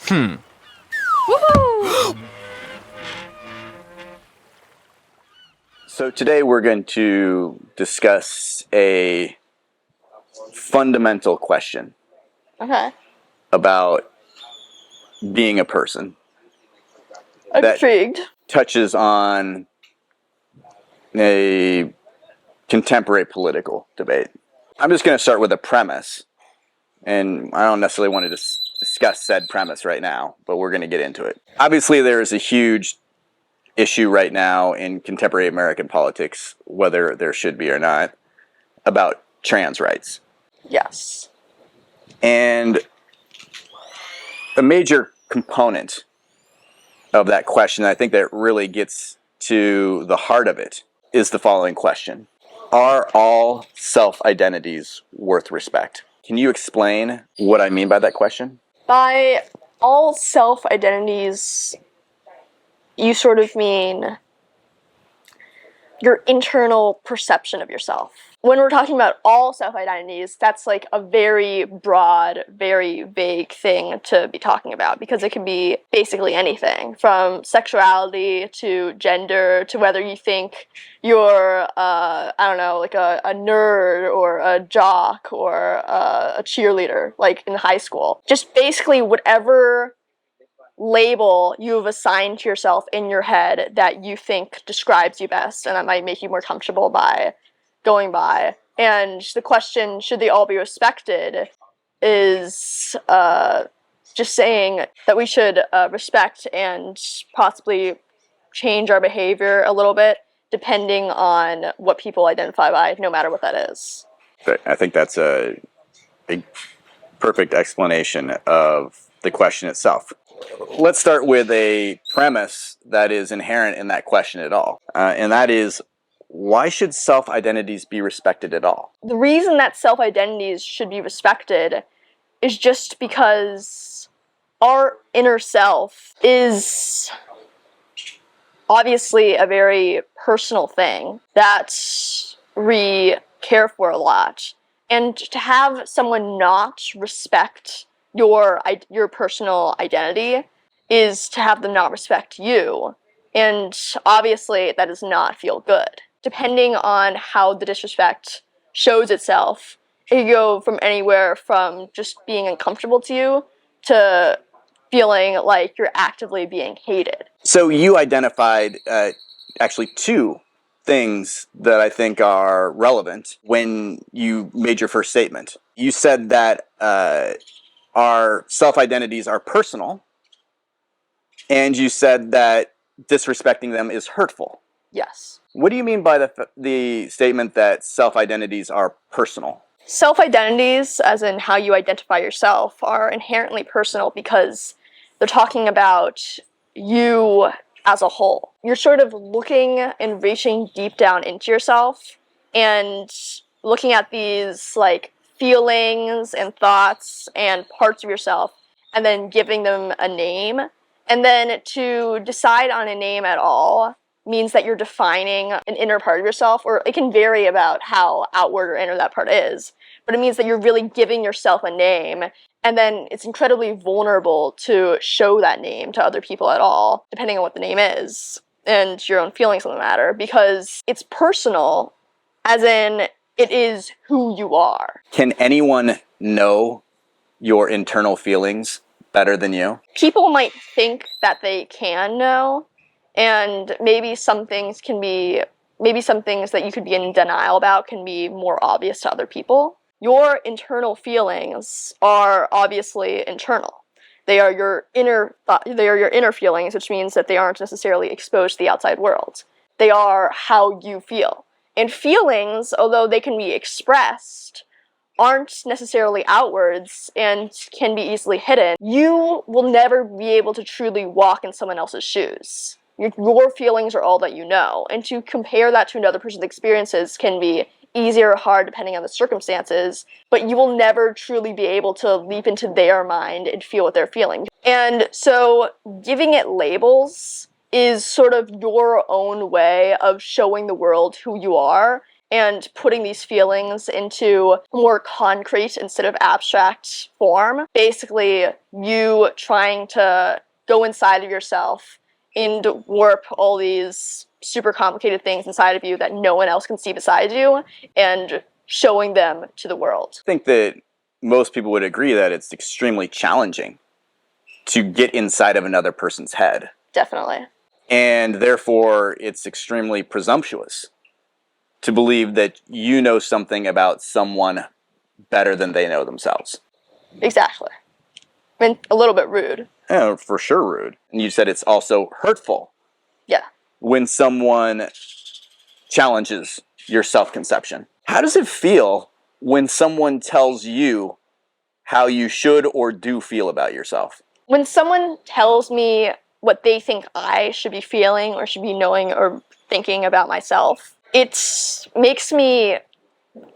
Woohoo! So today we're going to discuss a fundamental question Okay. about being a person. Intrigued. Touches on a contemporary political debate. I'm just going to start with a premise, and I don't necessarily want to discuss said premise right now, but we're going to get into it. Obviously, there is a huge issue right now in contemporary American politics, whether there should be or not, about trans rights. Yes. And a major component of that question, I think that really gets to the heart of it, is the following question. Are all self-identities worth respect? Can you explain what I mean by that question? By all self-identities, you sort of mean your internal perception of yourself. When we're talking about all self-identities, that's like a very broad, very vague thing to be talking about, because it can be basically anything, from sexuality to gender to whether you think you're, I don't know, like a nerd or a jock or a cheerleader, like in high school. Just basically whatever label you've assigned to yourself in your head that you think describes you best and that might make you more comfortable by going by. And the question, should they all be respected, is just saying that we should respect and possibly change our behavior a little bit depending on what people identify by, no matter what that is. I think that's a perfect explanation of the question itself. Let's start with a premise that is inherent in that question at all, and that is, why should self-identities be respected at all? The reason that self-identities should be respected is just because our inner self is obviously a very personal thing that we care for a lot. And to have someone not respect your personal identity is to have them not respect you. And obviously that does not feel good. Depending on how the disrespect shows itself, it can go from anywhere from just being uncomfortable to you to feeling like you're actively being hated. So you identified actually two things that I think are relevant when you made your first statement. You said that our self-identities are personal, and you said that disrespecting them is hurtful. Yes. What do you mean by the statement that self-identities are personal? Self-identities, as in how you identify yourself, are inherently personal because they're talking about you as a whole. You're sort of looking and reaching deep down into yourself and looking at these like feelings and thoughts and parts of yourself and then giving them a name. And then to decide on a name at all means that you're defining an inner part of yourself, or it can vary about how outward or inner that part is, but it means that you're really giving yourself a name, and then it's incredibly vulnerable to show that name to other people at all, depending on what the name is, and your own feelings on the matter, because it's personal, as in, it is who you are. Can anyone know your internal feelings better than you? People might think that they can know, and maybe some things that you could be in denial about can be more obvious to other people. Your internal feelings are obviously internal. They are your inner feelings, which means that they aren't necessarily exposed to the outside world. They are how you feel. And feelings, although they can be expressed, aren't necessarily outwards and can be easily hidden. You will never be able to truly walk in someone else's shoes. Your feelings are all that you know, and to compare that to another person's experiences can be easier or hard depending on the circumstances, but you will never truly be able to leap into their mind and feel what they're feeling. And so giving it labels is sort of your own way of showing the world who you are and putting these feelings into more concrete instead of abstract form. Basically, you trying to go inside of yourself and warp all these super complicated things inside of you that no one else can see besides you, and showing them to the world. I think that most people would agree that it's extremely challenging to get inside of another person's head. Definitely. And therefore, it's extremely presumptuous to believe that you know something about someone better than they know themselves. Exactly. I mean, a little bit rude. Yeah, for sure rude. And you said it's also hurtful. Yeah. When someone challenges your self-conception. How does it feel when someone tells you how you should or do feel about yourself? When someone tells me what they think I should be feeling or should be knowing or thinking about myself, it makes me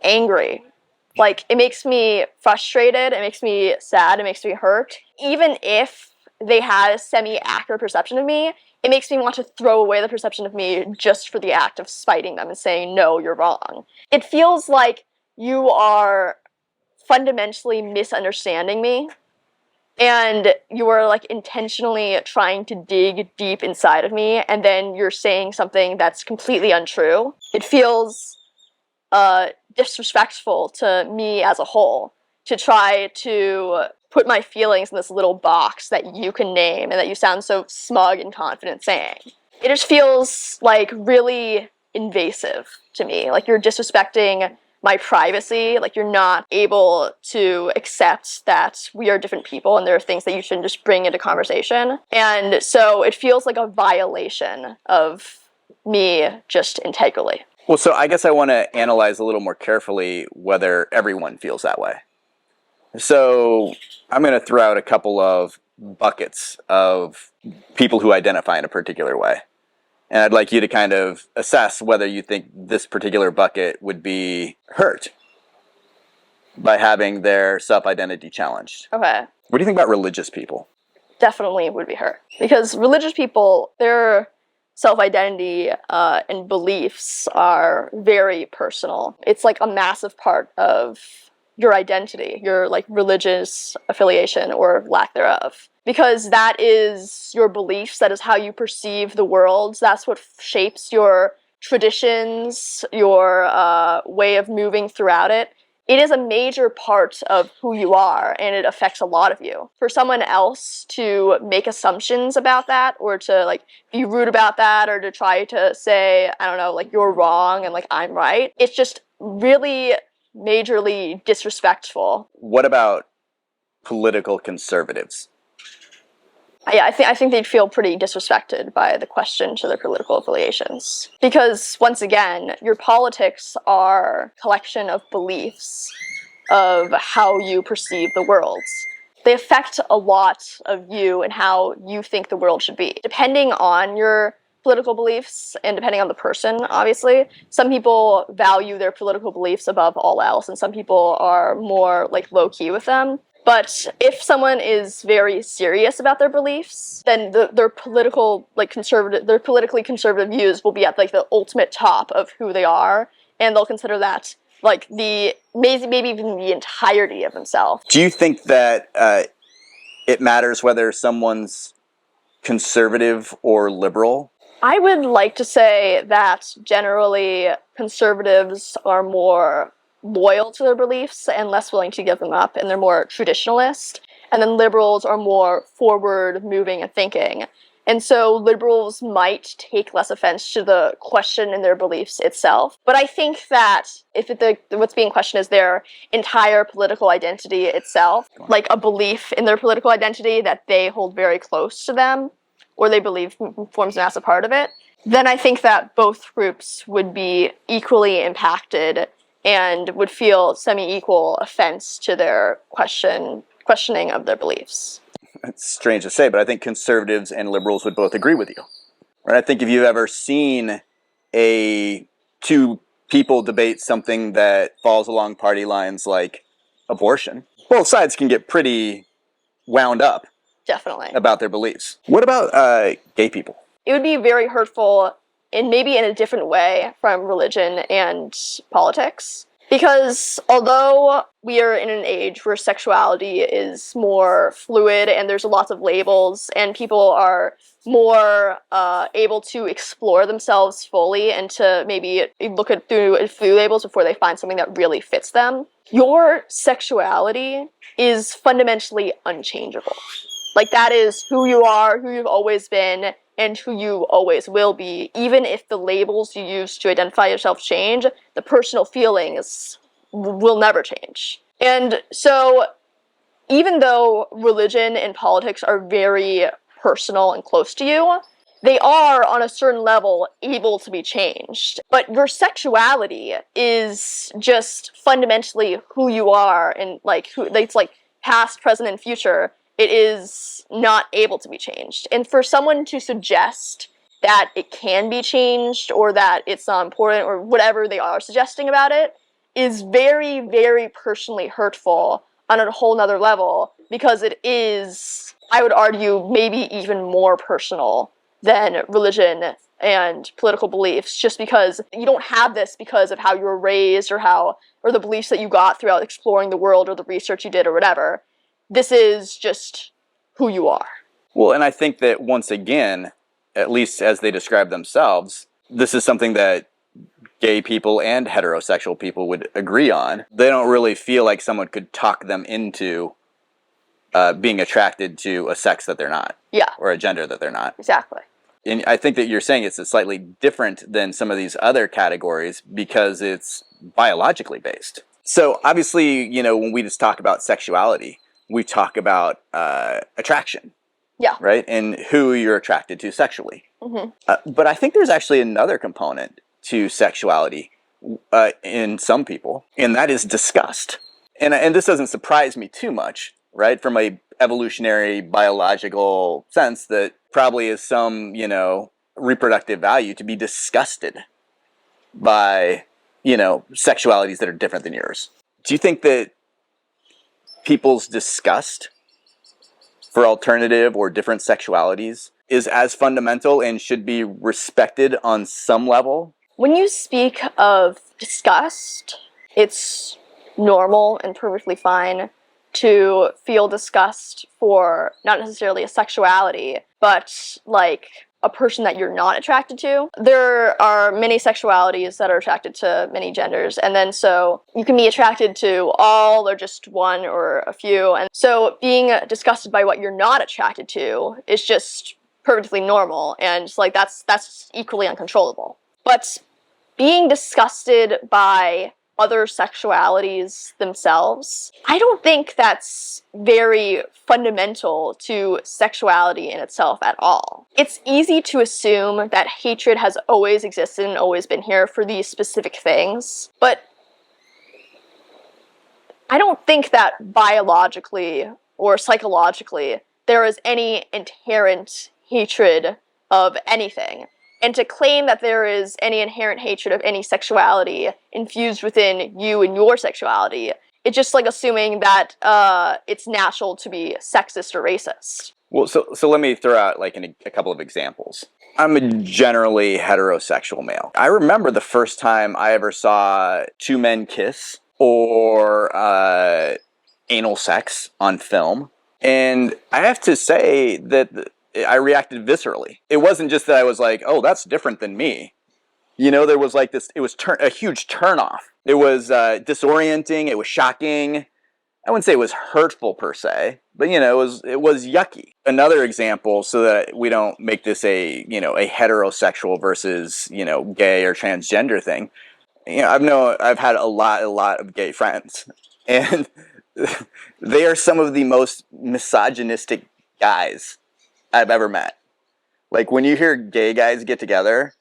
angry. Like, it makes me frustrated, it makes me sad, it makes me hurt. Even if they had a semi-accurate perception of me, it makes me want to throw away the perception of me just for the act of spiting them and saying, no, you're wrong. It feels like you are fundamentally misunderstanding me, and you are like intentionally trying to dig deep inside of me, and then you're saying something that's completely untrue. It feels disrespectful to me as a whole to try to put my feelings in this little box that you can name and that you sound so smug and confident saying. It just feels like really invasive to me. Like, you're disrespecting my privacy. Like, you're not able to accept that we are different people and there are things that you shouldn't just bring into conversation. And so it feels like a violation of me just integrally. Well, so I guess I want to analyze a little more carefully whether everyone feels that way. So I'm going to throw out a couple of buckets of people who identify in a particular way. And I'd like you to kind of assess whether you think this particular bucket would be hurt by having their self-identity challenged. Okay. What do you think about religious people? Definitely would be hurt. Because religious people, their self-identity and beliefs are very personal. It's like a massive part of your identity, your like religious affiliation or lack thereof. Because that is your beliefs, that is how you perceive the world, that's what shapes your traditions, your way of moving throughout it. It is a major part of who you are, and it affects a lot of you. For someone else to make assumptions about that, or to like be rude about that, or to try to say, I don't know, like you're wrong and like I'm right, it's just really majorly disrespectful. What about political conservatives? Yeah, I think they'd feel pretty disrespected by the question to their political affiliations. Because, once again, your politics are a collection of beliefs of how you perceive the world. They affect a lot of you and how you think the world should be. Depending on your political beliefs and depending on the person, obviously, some people value their political beliefs above all else, and some people are more like low-key with them. But if someone is very serious about their beliefs, then their politically conservative views will be at like the ultimate top of who they are, and they'll consider that like the maybe even the entirety of themselves. Do you think that it matters whether someone's conservative or liberal? I would like to say that generally conservatives are more loyal to their beliefs and less willing to give them up, and they're more traditionalist. And then liberals are more forward moving and thinking. And so liberals might take less offense to the question in their beliefs itself. But I think that if what's being questioned is their entire political identity itself, like a belief in their political identity that they hold very close to them, or they believe forms a massive part of it, then I think that both groups would be equally impacted and would feel semi-equal offense to their questioning of their beliefs. It's strange to say, but I think conservatives and liberals would both agree with you. Right? I think if you've ever seen two people debate something that falls along party lines like abortion, both sides can get pretty wound up. Definitely. About their beliefs. What about gay people? It would be very hurtful in maybe in a different way from religion and politics. Because although we are in an age where sexuality is more fluid and there's lots of labels and people are more able to explore themselves fully and to maybe look at through labels before they find something that really fits them, your sexuality is fundamentally unchangeable. Like, that is who you are, who you've always been, and who you always will be. Even if the labels you use to identify yourself change, the personal feelings will never change. And so, even though religion and politics are very personal and close to you, they are, on a certain level, able to be changed. But your sexuality is just fundamentally who you are, and it's like past, present, and future. It is not able to be changed. And for someone to suggest that it can be changed, or that it's not important, or whatever they are suggesting about it, is very, very personally hurtful on a whole nother level, because it is, I would argue, maybe even more personal than religion and political beliefs, just because you don't have this because of how you were raised, or the beliefs that you got throughout exploring the world, or the research you did, or whatever. This is just who you are. Well, and I think that, once again, at least as they describe themselves, this is something that gay people and heterosexual people would agree on. They don't really feel like someone could talk them into being attracted to a sex that they're not. Yeah. Or a gender that they're not. Exactly. And I think that you're saying it's slightly different than some of these other categories because it's biologically based. So obviously, when we just talk about sexuality, we talk about attraction. Yeah. Right? And who you're attracted to sexually. Mm-hmm. But I think there's actually another component to sexuality in some people, and that is disgust. And this doesn't surprise me too much, right? From a evolutionary biological sense, that probably is some, reproductive value to be disgusted by, sexualities that are different than yours. Do you think that people's disgust for alternative or different sexualities is as fundamental and should be respected on some level? When you speak of disgust, it's normal and perfectly fine to feel disgust for not necessarily a sexuality, but like a person that you're not attracted to. There are many sexualities that are attracted to many genders, and then so you can be attracted to all or just one or a few, and so being disgusted by what you're not attracted to is just perfectly normal, and like that's equally uncontrollable. But being disgusted by other sexualities themselves, I don't think that's very fundamental to sexuality in itself at all. It's easy to assume that hatred has always existed and always been here for these specific things, but I don't think that biologically or psychologically there is any inherent hatred of anything. And to claim that there is any inherent hatred of any sexuality infused within you and your sexuality, it's just like assuming that it's natural to be sexist or racist. Well, so let me throw out like a couple of examples. I'm a generally heterosexual male. I remember the first time I ever saw two men kiss or anal sex on film. And I have to say that I reacted viscerally. It wasn't just that I was like, oh, that's different than me. There was like this, it was a huge turnoff. It was disorienting, it was shocking. I wouldn't say it was hurtful per se, but it was yucky. Another example, so that we don't make this a heterosexual versus, gay or transgender thing. I've had a lot of gay friends, and they are some of the most misogynistic guys I've ever met. Like, when you hear gay guys get together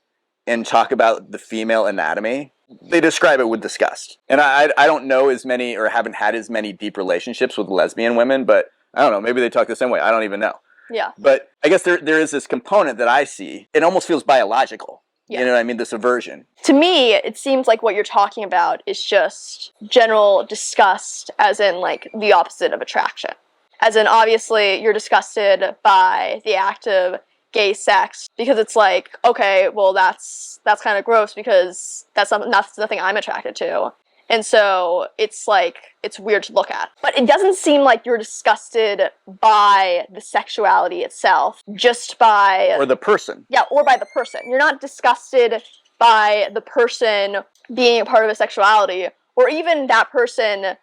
and talk about the female anatomy, they describe it with disgust. And I don't know as many, or haven't had as many deep relationships with lesbian women, but I don't know, maybe they talk the same way. I don't even know. Yeah. But I guess there is this component that I see. It almost feels biological. Yeah. You know what I mean? This aversion. To me, it seems like what you're talking about is just general disgust, as in like the opposite of attraction. As in, obviously, you're disgusted by the act of gay sex because it's like, okay, well that's kind of gross because that's nothing I'm attracted to. And so it's like, it's weird to look at. But it doesn't seem like you're disgusted by the sexuality itself, just by... Or the person. Yeah, or by the person. You're not disgusted by the person being a part of a sexuality, or even that person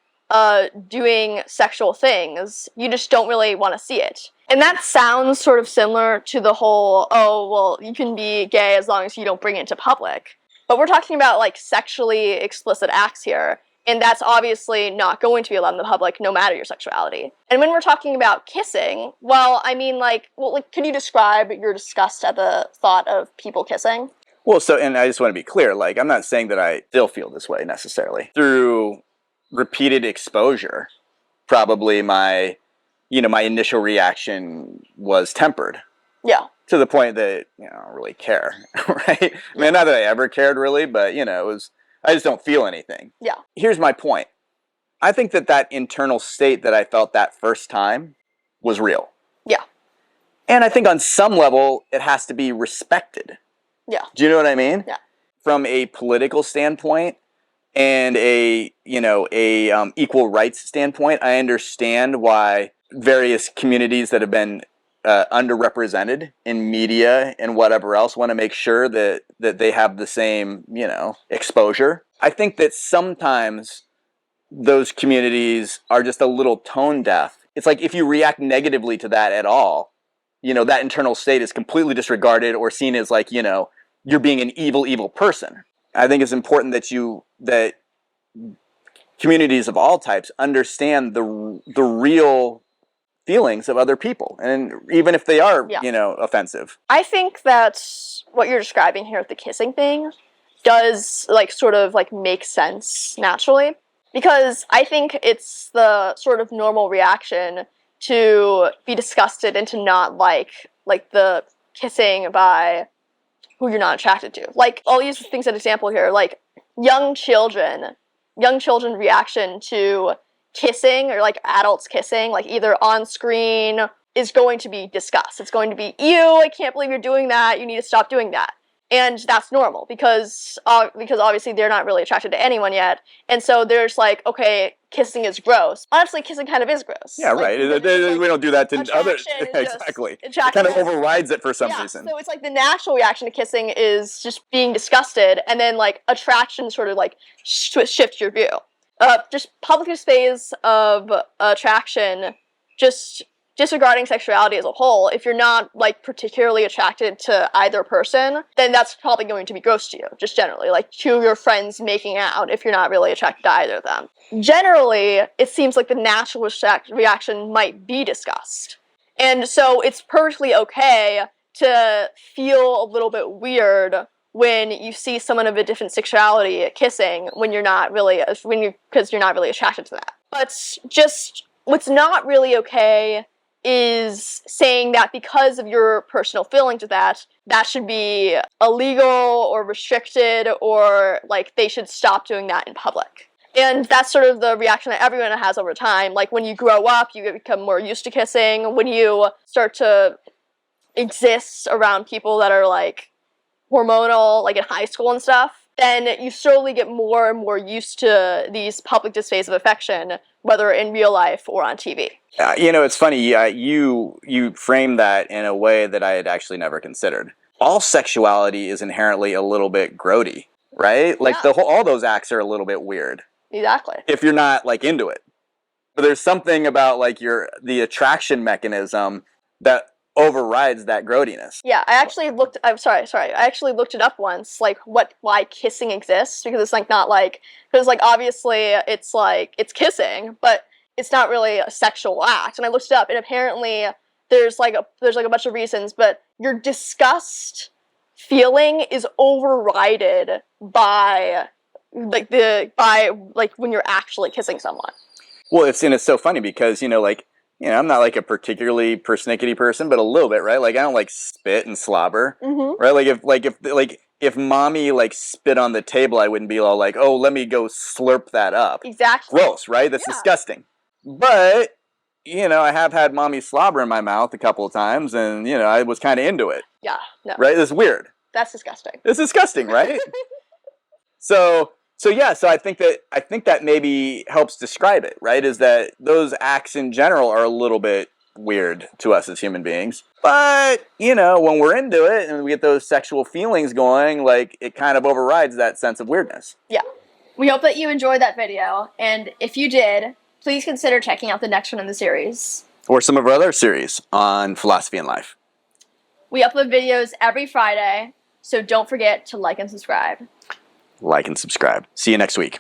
doing sexual things. You just don't really want to see it. And that sounds sort of similar to the whole, oh, well, you can be gay as long as you don't bring it into public. But we're talking about, like, sexually explicit acts here, and that's obviously not going to be allowed in the public, no matter your sexuality. And when we're talking about kissing, well, I mean, like, could you describe your disgust at the thought of people kissing? Well, so, and I just want to be clear, like, I'm not saying that I still feel this way, necessarily. Through repeated exposure, probably my initial reaction was tempered. Yeah. To the point that, I don't really care, right? I mean, not that I ever cared, really, but, I just don't feel anything. Yeah. Here's my point. I think that internal state that I felt that first time was real. Yeah. And I think on some level, it has to be respected. Yeah. Do you know what I mean? Yeah. From a political standpoint and a equal rights standpoint, I understand why various communities that have been underrepresented in media and whatever else want to make sure that they have the same, exposure. I think that sometimes those communities are just a little tone deaf. It's like if you react negatively to that at all, that internal state is completely disregarded or seen as like, you're being an evil person. I think it's important that communities of all types understand the real feelings of other people, and even if they are, offensive. I think that what you're describing here with the kissing thing does, like, sort of, like, make sense naturally, because I think it's the sort of normal reaction to be disgusted and to not like the kissing by who you're not attracted to. Like, I'll use things as an example here, like young children reaction to kissing, or like adults kissing, like either on screen, is going to be disgust. It's going to be, ew, I can't believe you're doing that, you need to stop doing that. And that's normal, because obviously they're not really attracted to anyone yet, and so there's like, okay, kissing is gross. Honestly, kissing kind of is gross. Yeah, like, right. We don't do that to others. Exactly. It kind of overrides it for some reason. So it's like the natural reaction to kissing is just being disgusted, and then like attraction sort of like shifts your view. Just public displays of attraction, just disregarding sexuality as a whole, if you're not like particularly attracted to either person, then that's probably going to be gross to you, just generally, like to your friends making out if you're not really attracted to either of them. Generally, it seems like the natural reaction might be disgust. And so it's perfectly okay to feel a little bit weird when you see someone of a different sexuality kissing because you're not really attracted to that. But just what's not really okay is saying that because of your personal feelings with that should be illegal or restricted, or like they should stop doing that in public. And that's sort of the reaction that everyone has over time. Like when you grow up, you become more used to kissing. When you start to exist around people that are like hormonal, like in high school and stuff, then you slowly get more and more used to these public displays of affection, whether in real life or on TV. It's funny, you frame that in a way that I had actually never considered. All sexuality is inherently a little bit grody, right? Like all those acts are a little bit weird. Exactly. If you're not like into it. But there's something about like the attraction mechanism that overrides that grodiness. Yeah, I actually looked it up once, like why kissing exists, because it's like not like, because like obviously it's like, it's kissing, but it's not really a sexual act. And I looked it up, and apparently there's like a bunch of reasons, but your disgust feeling is overridden by when you're actually kissing someone. Well, it's so funny because I'm not like a particularly persnickety person, but a little bit, right? Like I don't like spit and slobber, right? If mommy like spit on the table, I wouldn't be all like, oh, let me go slurp that up. Exactly. Gross, right? That's disgusting. But you know, I have had mommy slobber in my mouth a couple of times, and, you know, I was kind of into it. Yeah, no. Right? It's weird. That's disgusting. It's disgusting, right? So I think that maybe helps describe it, right? Is that those acts in general are a little bit weird to us as human beings. But, you know, when we're into it and we get those sexual feelings going, like, it kind of overrides that sense of weirdness. Yeah. We hope that you enjoyed that video, and if you did, please consider checking out the next one in the series. Or some of our other series on philosophy and life. We upload videos every Friday, so don't forget to like and subscribe. Like and subscribe. See you next week.